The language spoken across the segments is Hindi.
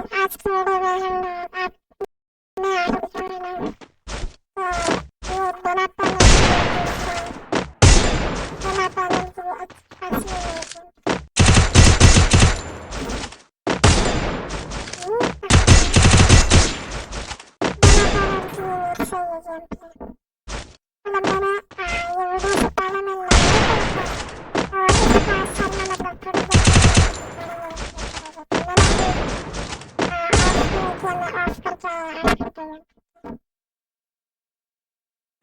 आज के वीडियो में हम लोग मैं आपको दिखाने वाला हूँ ये सोलर पैनल की अच्छी खासी सोलर पैनल की सही मतलब मैंने ये वीडियो से पहले मैं लाया और इसका असर में मतलब थोड़ी ऑफ करके ऐड करते हैं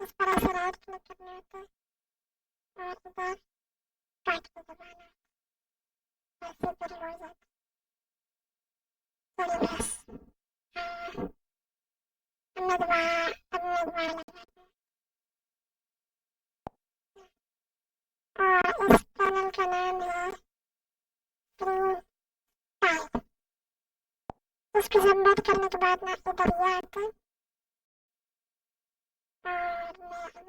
इस तरह से राइट क्लिक करना होता है और इधर काट के दबाना ऐसे कर हो जाता चलिए बस अब मैं दोबारा लगाती हूँ और इस पैनल का नाम है स्क्रीन टाइप उसको सबमिट करने के बाद ना इधर ये आता है और मैं इसे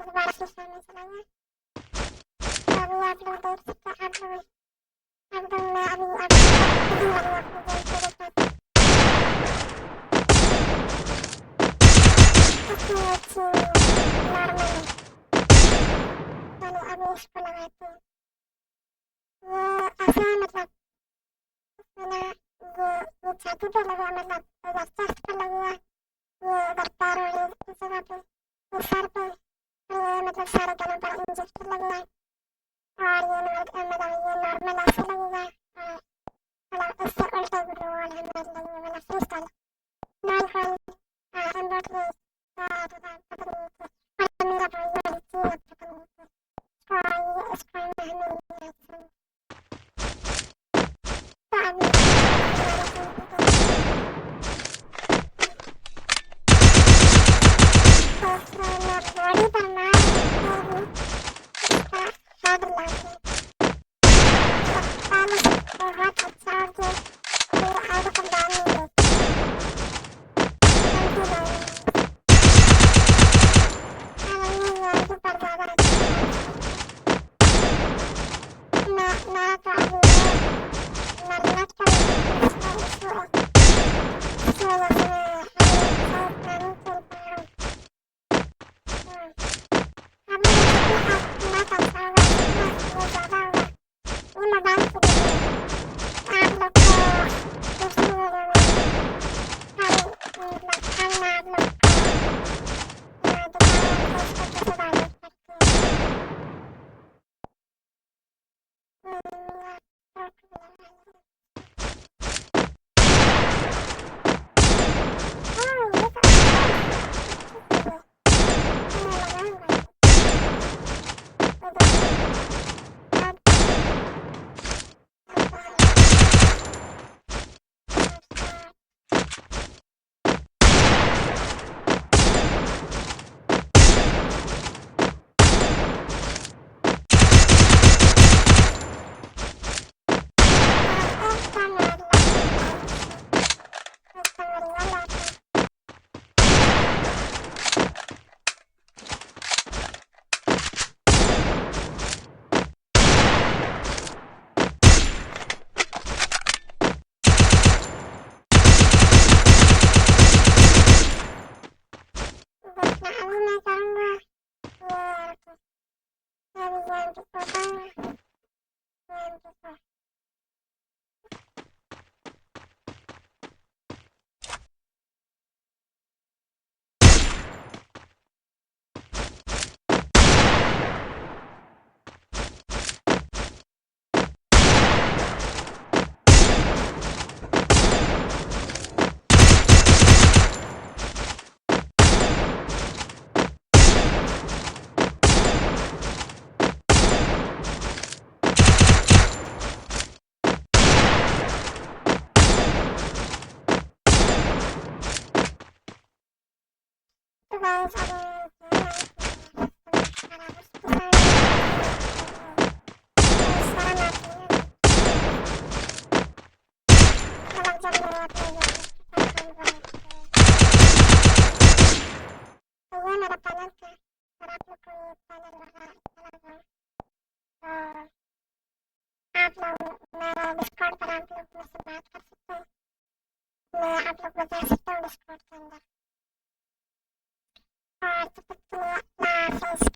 दोबारा से सामने चलाऊंगा तो अभी आप लोग देख सकते हैं आप लोग मैं अभी आपको इसमें अच्छी नॉर्मल है चलो अभी इसको लगाते हैं ये ऐसा है मतलब मैंने ये छाती पे लगा मतलब इधर चेस्ट पे लगा ये इधर पैर वाली इस जगह पे ये सर पे ये मतलब सारे दोनों पर इंजेक्शन लगेगा और ये मतलब ये नॉर्मल ऐसे लगेगा और मतलब इससे उल्टे गुरु वाले हेलमेट लगेगा मतलब free style non call embroidery पता नहीं और मेरा भाई वाली चीज पता नहीं और ये इसको हमें नहीं आता तो अभी बॉडी पर मार के भी इसका हेड लाके पानी से बहुत अच्छा और जो मेरे आगे पर डाल नहीं देती गलती डाल ये आगे पर ज़्यादा मैं तो अभी मरम्मत कर इसका इशू है इसकी वजह से मैं नहीं खेल पा रहा हूँ अब मुझे जितना नेट अच्छा होगा जितना ये ज़्यादा होगा ये मोबाइल की वीडियो आप लोग को दूसरी वीडियो में कल मैं आप लोग को दिखाऊंगा कि इसको कैसे डाउनलोड करते हैं ये तो अच्छा है मैं लगाऊंगा अभी मैं करूँगा ये अभी जान के बताऊँगा जान के तो गाइस अभी मतलब जब मैं अपने तो ये मेरा पैनल था और आप लोग को ये पैनल लगा तो आप लोग मेरा डिस्कॉर्ड पर आप लोग मुझसे बात कर सकते आप लोग बता सकते हो डिस्कॉर्ड के अंदर। और तब तक के लिए अल्लाह हाफिज़।